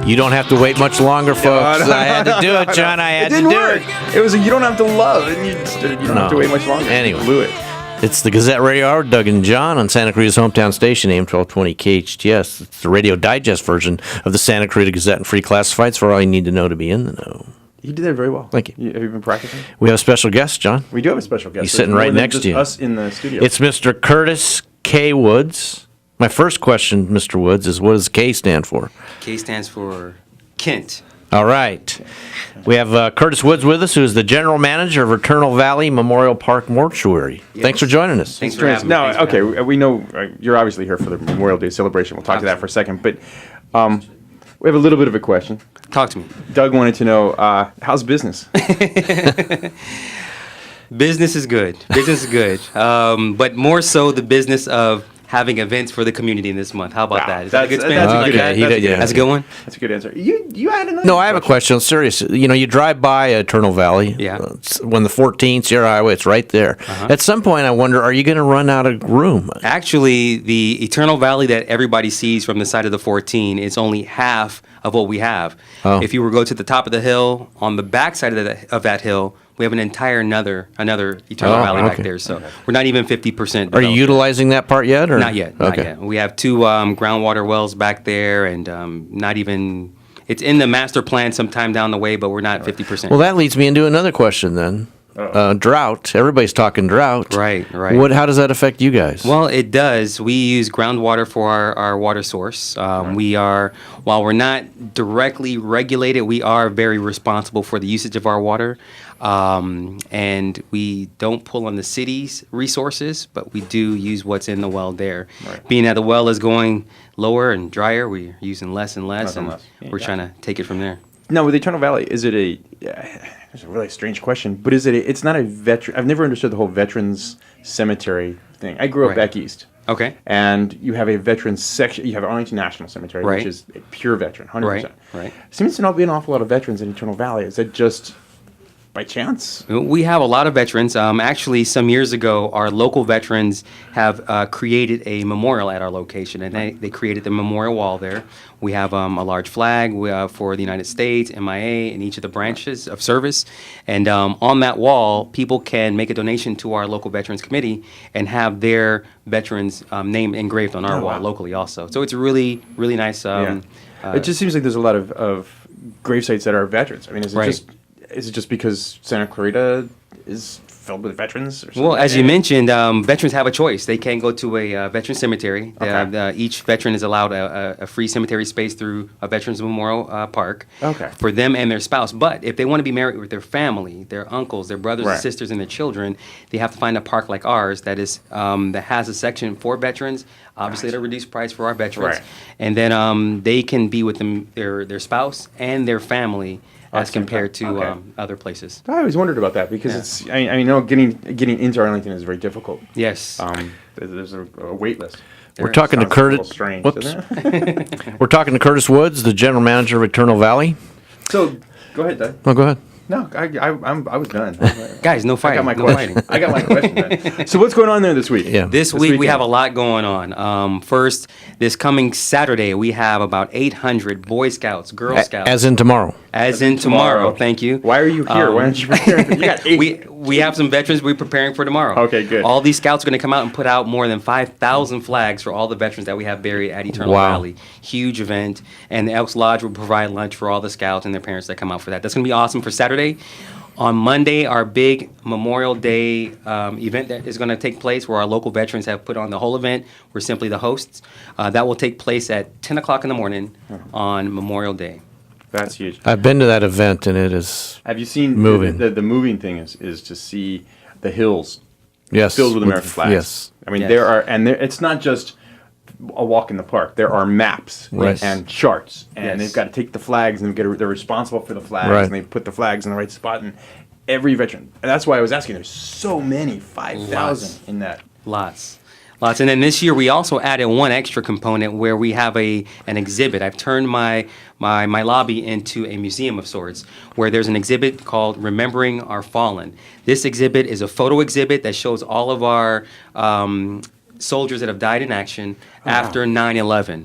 You don't have to wait much longer, folks. I had to do it, John. I had to do it. It was you don't have to love, and you don't have to wait much longer. Anyway. You blew it. It's the Gazette Radio Hour, Doug and John on Santa Clarita's hometown station, AM-1220 KHTS. It's the radio digest version of the Santa Clarita Gazette and Free Classifieds for all you need to know to be in the know. You did that very well. Thank you. Have you been practicing? We have a special guest, John. We do have a special guest. He's sitting right next to you. Us in the studio. It's Mr. Curtis K. Woods. My first question, Mr. Woods, is what does K stand for? K stands for Kent. All right. We have Curtis Woods with us, who is the general manager of Eternal Valley Memorial Park Mortuary. Yes. Thanks for joining us. Thanks for having me. Now, okay, we know you're obviously here for the Memorial Day celebration. We'll talk to that for a second. But we have a little bit of a question. Talk to me. Doug wanted to know, how's business? Business is good. Business is good. But more so the business of having events for the community this month. How about that? Is that a good spin? That's a Like good that? answer. That's a good one? That's a good answer. You had another No, I have a question. I'm serious. You know, you drive by Eternal Valley. Yeah. When the 14th Sierra Highway, it's right there. At some point, I wonder, are you going to run out of room? Actually, the Eternal Valley that everybody sees from the side of the 14 is only half of what we have. Oh. If you were to go to the top of the hill, on the back side of that hill, we have an entire another Eternal Valley back there. So we're not even 50%. Are you utilizing that part yet? Or? Not yet. Not yet. We have two groundwater wells back there, and not even. It's in the master plan sometime down the way, but we're not 50%. Well, that leads me into another question then. Drought. Everybody's talking drought. Right. How does that affect you guys? Well, it does. We use groundwater for our water source. We are, while we're not directly regulated, we are very responsible for the usage of our water. And we don't pull on the city's resources, but we do use what's in the well there. Right. Being that the well is going lower and drier, we're using less and less, we're trying to take it from there. Now, with Eternal Valley, is it it's a really strange question, but it's not a veteran, I've never understood the whole veterans cemetery thing. I grew up back east. Okay. And you have a veterans section, you have Arlington National Cemetery, which is a pure veteran, 100%. Right. Seems to not be an awful lot of veterans in Eternal Valley. Is that just by chance? We have a lot of veterans. Actually, some years ago, our local veterans have created a memorial at our location, and they created the memorial wall there. We have a large flag for the United States, MIA, and each of the branches of service. And on that wall, people can make a donation to our local Veterans Committee and have their veterans' name engraved on our wall locally also. So it's a really, really nice. It just seems like there's a lot of grave sites that are veterans. I mean, is it just because Santa Clarita is filled with veterans? Or something? Well, as you mentioned, veterans have a choice. They can go to a veteran cemetery. Each veteran is allowed a free cemetery space through a Veterans Memorial Park for them and their spouse. But if they want to be married with their family, their uncles, their brothers and sisters, and their children, they have to find a park like ours that has a section for veterans, obviously at a reduced price for our veterans. Right. And then they can be with their spouse and their family as compared to other places. I always wondered about that because it's. I know getting into Arlington is very difficult. Yes. There's a wait list. We're talking to Curtis. We're talking to Curtis Woods, the general manager of Eternal Valley. So go ahead, Doug. Oh, go ahead. No, I was done. Guys, no fighting. I got my question. Then. So what's going on there this week? Yeah. This week we have a lot going on. First, this coming Saturday, we have about 800 Boy Scouts, Girl Scouts. As in tomorrow. As in tomorrow. Thank you. Why are you here? Why aren't you preparing? You got 8. We have some veterans we're preparing for tomorrow. Okay, good. All these scouts are going to come out and put out more than 5,000 flags for all the veterans that we have buried at Eternal Valley. Huge event. And the Elks Lodge will provide lunch for all the scouts and their parents that come out for that. That's going to be awesome for Saturday. On Monday, our big Memorial Day event that is going to take place where our local veterans have put on the whole event. We're simply the hosts. That will take place at 10 o'clock in the morning on Memorial Day. That's huge. I've been to that event, and it is Have you seen moving. The moving thing is to see the hills yes, filled with American flags. Yes. I mean, it's not just a walk in the park. There are maps and charts, and they've got to take the flags, and they're responsible for the flags, and they put the flags in the right spot. And every veteran, and that's why I was asking. There's so many, 5,000 in that. Lots. And then this year we also added one extra component where we have an exhibit. I've turned my lobby into a museum of sorts, where there's an exhibit called Remembering Our Fallen. This exhibit is a photo exhibit that shows all of our soldiers that have died in action after 9/11.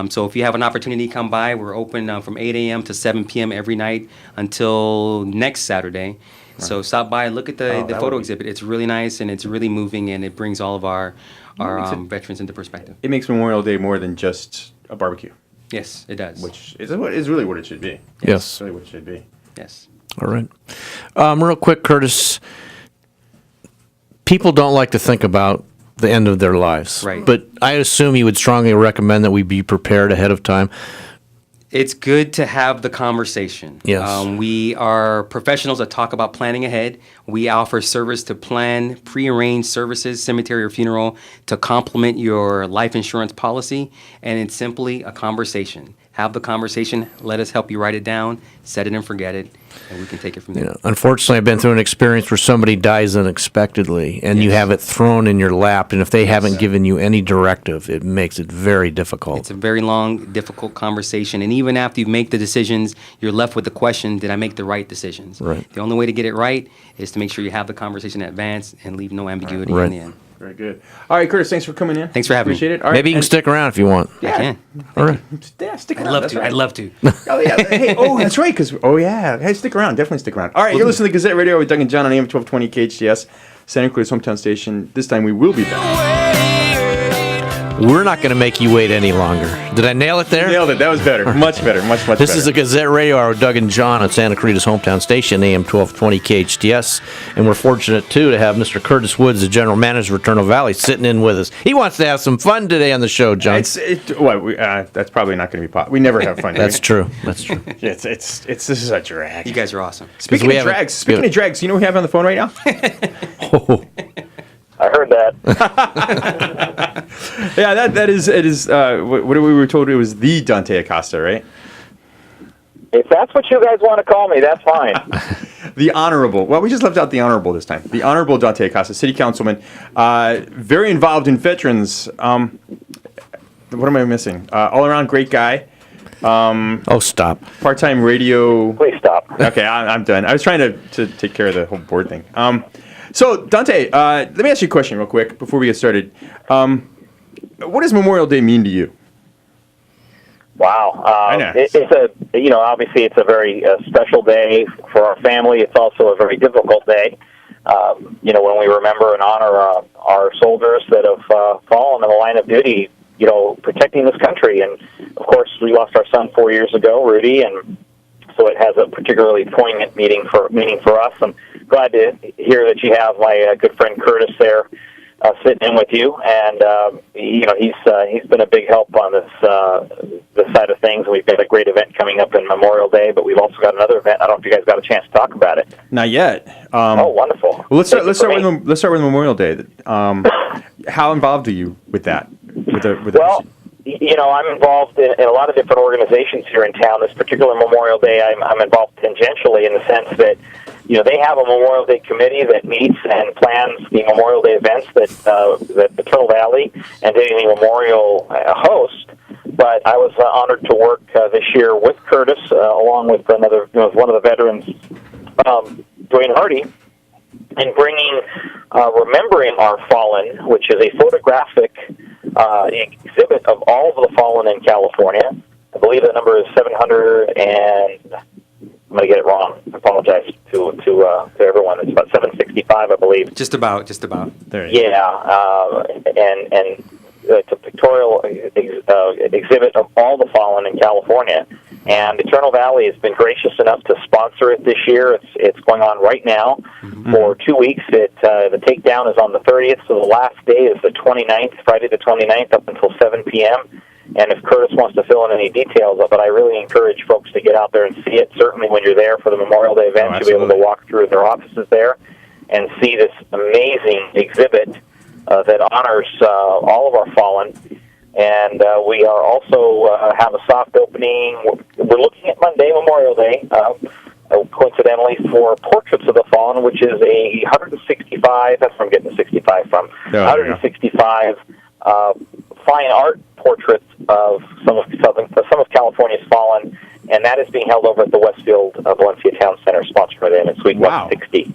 So if you have an opportunity, come by. We're open from 8 a.m. to 7 p.m. every night until next Saturday. So stop by and look at the photo exhibit. It's really nice, and it's really moving, and it brings all of our veterans into perspective. It makes Memorial Day more than just a barbecue. Yes, it does. Which is really what it should be. Yes. It's really what it should be. Yes. All right. Real quick, Curtis, people don't like to think about the end of their lives. Right. But I assume you would strongly recommend that we be prepared ahead of time. It's good to have the conversation. Yes. We are professionals that talk about planning ahead. We offer service to plan prearranged services, cemetery or funeral, to complement your life insurance policy. And it's simply a conversation. Have the conversation. Let us help you write it down, set it and forget it, and we can take it from there. Unfortunately, I've been through an experience where somebody dies unexpectedly, and you have it thrown in your lap, and if they haven't given you any directive, it makes it very difficult. It's a very long, difficult conversation, and even after you make the decisions, you're left with the question, did I make the right decisions? Right. The only way to get it right is to make sure you have the conversation in advance and leave no ambiguity in the end. Very good. All right, Curtis, thanks for coming in. Thanks for having me. Appreciate it. All right, Maybe you can stick around if you want. I can. All right. Yeah, stick around. I'd love That's to. right. I'd love to. Oh, yeah. Hey, that's right. Hey, stick around. Definitely stick around. All right, you're listening to Gazette Radio with Doug and John on AM-1220 KHTS, Santa Cruz hometown station. This time we will be back. We're not going to make you wait any longer. Did I nail it there? Nailed it. That was better. Much better. Much better. This is the Gazette Radio Hour with Doug and John on Santa Cruz's hometown station, AM-1220 KHTS. And we're fortunate, too, to have Mr. Curtis Woods, the general manager of Eternal Valley, sitting in with us. He wants to have some fun today on the show, John. That's probably not going to be possible. We never have fun. That's true. That's true. This is a drag. You guys are awesome. Speaking of drags, you know who we have on the phone right now? Oh. I heard that. Yeah, that is. It is. What we were told it was the Dante Acosta, right? If that's what you guys want to call me, that's fine. The Honorable. Well, we just left out the Honorable this time. The Honorable Dante Acosta, City Councilman, very involved in veterans. What am I missing? All around great guy. Stop. Part-time radio. Please stop. Okay, I'm done. I was trying to take care of the whole board thing. So, Dante, let me ask you a question real quick before we get started. What does Memorial Day mean to you? Wow. I know. It's obviously it's a very special day for our family. It's also a very difficult day. When we remember and honor our soldiers that have fallen in the line of duty, protecting this country. And, of course, we lost our son 4 years ago, Rudy, and so it has a particularly poignant meaning for us. I'm glad to hear that you have my good friend Curtis there sitting in with you, and he's been a big help on this side of things. We've got a great event coming up in Memorial Day, but we've also got another event. I don't know if you guys got a chance to talk about it. Not yet. Wonderful. Well, let's start with Memorial Day. How involved are you with that? Well, I'm involved in a lot of different organizations here in town. This particular Memorial Day, I'm involved tangentially in the sense that, they have a Memorial Day committee that meets and plans the Memorial Day events that Eternal Valley and Dignity Memorial host. But I was honored to work this year with Curtis, along with one of the veterans, Dwayne Hardy, in bringing Remembering Our Fallen, which is a photographic exhibit of all of the fallen in California. I believe the number is 700 and I'm going to get it wrong. I apologize to everyone. It's about 765, I believe. Just about. There you go. Yeah, and it's a pictorial exhibit of all the fallen in California. And Eternal Valley has been gracious enough to sponsor it this year. It's going on right now for 2 weeks. The takedown is on the 30th, so the last day is the 29th, Friday the 29th, up until 7 p.m. And if Curtis wants to fill in any details of it, I really encourage folks to get out there and see it. Certainly when you're there for the Memorial Day event, you'll be able to walk through their offices there and see this amazing exhibit that honors all of our fallen. And we are also have a soft opening. We're looking at Monday, Memorial Day, coincidentally, for Portraits of the Fallen, which is a 165, that's where I'm getting the 65 from, 165 fine art portraits of some of California's fallen, and that is being held over at the Westfield Valencia Town Center, sponsored by them in Suite 160.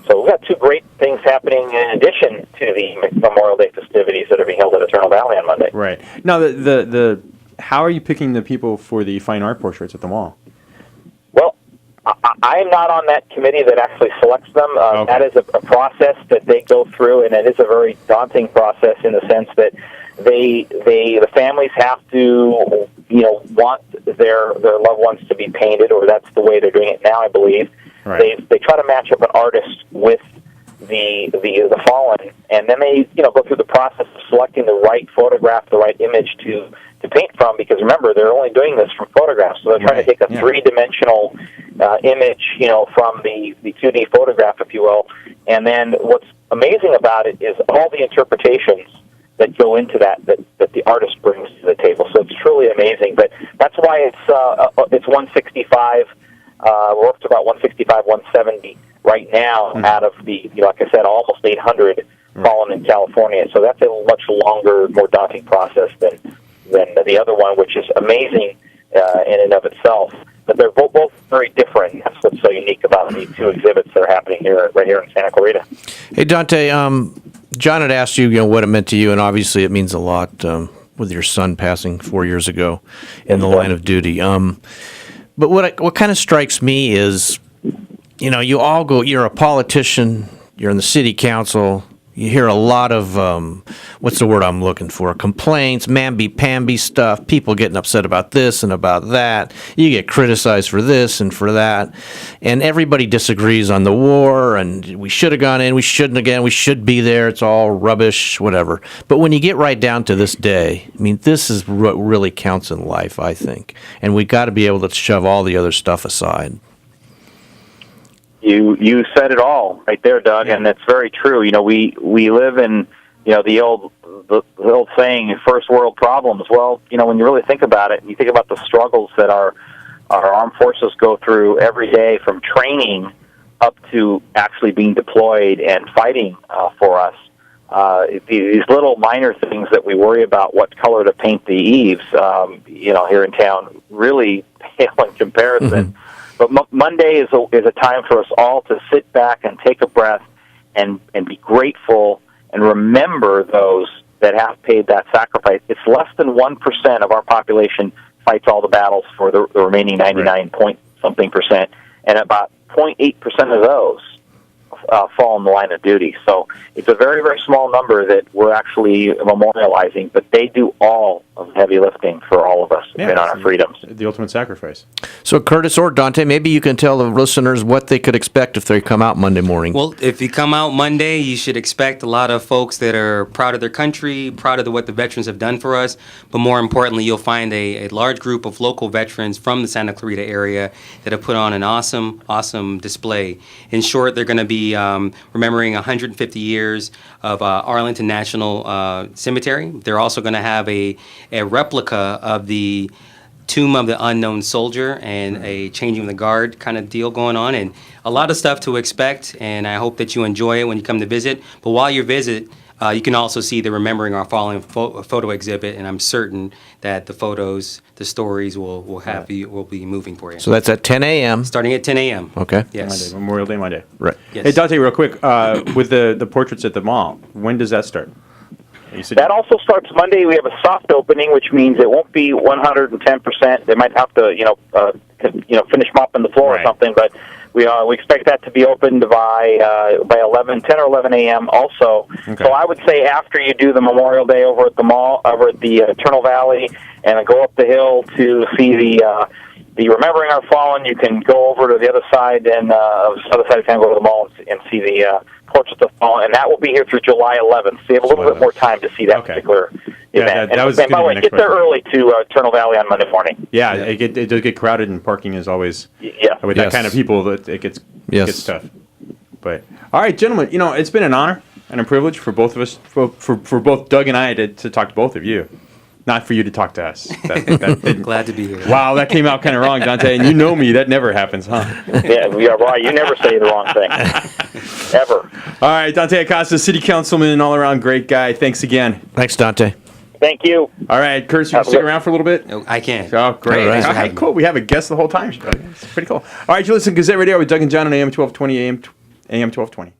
So we've got two great things happening in addition to the Memorial Day festivities that are being held at Eternal Valley on Monday. Right. Now, the how are you picking the people for the fine art portraits at the mall? Well, I am not on that committee that actually selects them. That is a process that they go through, and it is a very daunting process in the sense that the families have to, want their loved ones to be painted, or that's the way they're doing it now, I believe. Right. They try to match up an artist with the fallen, and then they go through the process of selecting the right photograph, the right image to paint from, because remember, they're only doing this from photographs, so they're trying to take a three-dimensional image, from the 2D photograph, if you will. And then what's amazing about it is all the interpretations that go into that the artist brings to the table. So it's truly amazing. But that's why it's 165. We're up to about 165, 170 right now out of the, like I said, almost 800 fallen in California. So that's a much longer, more daunting process than the other one, which is amazing in and of itself. But they're both very different. That's what's so unique about the two exhibits that are happening right here in Santa Clarita. Hey, Dante, John had asked you, what it meant to you, and obviously it means a lot with your son passing 4 years ago in the line of duty. But what kind of strikes me is, you all go, you're a politician, you're in the city council, you hear a lot of, what's the word I'm looking for, complaints, mamby-pamby stuff, people getting upset about this and about that. You get criticized for this and for that. And everybody disagrees on the war, and we should have gone in, we shouldn't have gone, we should be there, it's all rubbish, whatever. But when you get right down to this day, this is what really counts in life, I think. And we got to be able to shove all the other stuff aside. You said it all right there, Doug, and it's very true. We live in the old saying, first world problems. Well, when you really think about it, and you think about the struggles that our armed forces go through every day, from training up to actually being deployed and fighting for us. These little minor things that we worry about, what color to paint the eaves, here in town, really pale in comparison. Mm-hmm. But Monday is a time for us all to sit back and take a breath and be grateful and remember those that have paid that sacrifice. It's less than 1% of our population fights all the battles for the remaining 99 point something percent, and about 0.8% of those fall in the line of duty. So it's a very, very small number that we're actually memorializing, but they do all of the heavy lifting for all of us in our freedoms. The ultimate sacrifice. So Curtis or Dante, maybe you can tell the listeners what they could expect if they come out Monday morning. Well, if you come out Monday, you should expect a lot of folks that are proud of their country, proud of what the veterans have done for us, but more importantly, you'll find a large group of local veterans from the Santa Clarita area that have put on an awesome, awesome display. In short, they're going to be remembering 150 years of Arlington National Cemetery. They're also going to have a replica of the Tomb of the Unknown Soldier and a Changing of the Guard kind of deal going on, and a lot of stuff to expect, and I hope that you enjoy it when you come to visit. But while you visit, you can also see the Remembering Our Fallen photo exhibit, and I'm certain that the photos, the stories will be moving for you. So that's at 10 a.m. Starting at 10 a.m. Okay. Yes. Monday, Memorial Day Monday. Right. Yes. Hey, Dante, real quick, with the portraits at the mall, when does that start? That also starts Monday. We have a soft opening, which means it won't be 110%. They might have to, finish mopping the floor or something, but we expect that to be opened by 10 or 11 a.m. also. Okay. So I would say after you do the Memorial Day over at the mall, over at the Eternal Valley, and then go up the hill to see the Remembering Our Fallen, you can go over to the other side and other side of town, go to the mall and see the Portraits of the Fallen, and that will be here through July 11th. So you have a little bit more time to see that particular event. That was and by the way, get there early to Eternal Valley on Monday morning. Yeah, it does get crowded, and parking is always with that kind of people. It gets tough. But all right, gentlemen, it's been an honor and a privilege for both of us, for both Doug and I to talk to both of you. Not for you to talk to us. Glad to be here. Wow, that came out kind of wrong, Dante. And you know me, that never happens, huh? Yeah, right. You never say the wrong thing. Ever. All right, Dante Acosta, city councilman, all-around great guy. Thanks again. Thanks, Dante. Thank you. All right, Curtis, you stick around for a little bit? I can. Oh, great. All right, cool. We have a guest the whole time. It's pretty cool. All right, you listen to Gazette Radio with Doug and John on AM-1220, AM-1220.